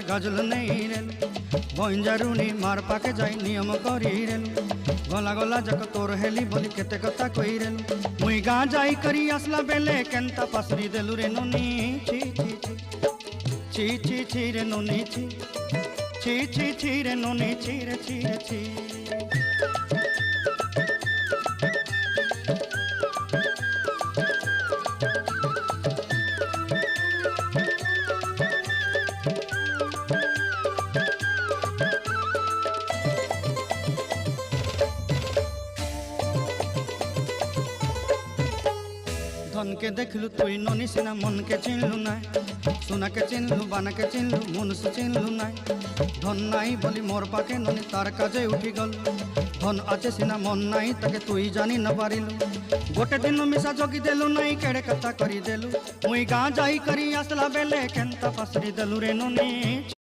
গাজল নেই রেল বঞ্জারুনি মার পাকে যাই নিয়ম করি রেল গলা গলা যাক তোর হেলি বলি কেতে কথা কই রেল মুই গাঁ যাই করি আসলা বেলে কেনতা পাসরি দেলু রে ননি ছি ছি ছি ছি ছি রে ননি ছি ছি ছি ছি রে ননি ছি রে ছি রে ছি धन के देखलु तुई ननी सिना मन के चिन्हलु ना सोना के चिन्हलु बाना के चिन्हलु मनुष्य चिन्हलु ना धन नाई बोली मोर पाके ननी तार काजे उठी गल धन आचे सिना मन नाई ताके तुई जानी न पारिलु गोटे दिन मिसा जगी देलु नाई केड़े कथा करी देलु मुई गाँ जाई करी आसला बेले केनता पासरी देलु रे ननी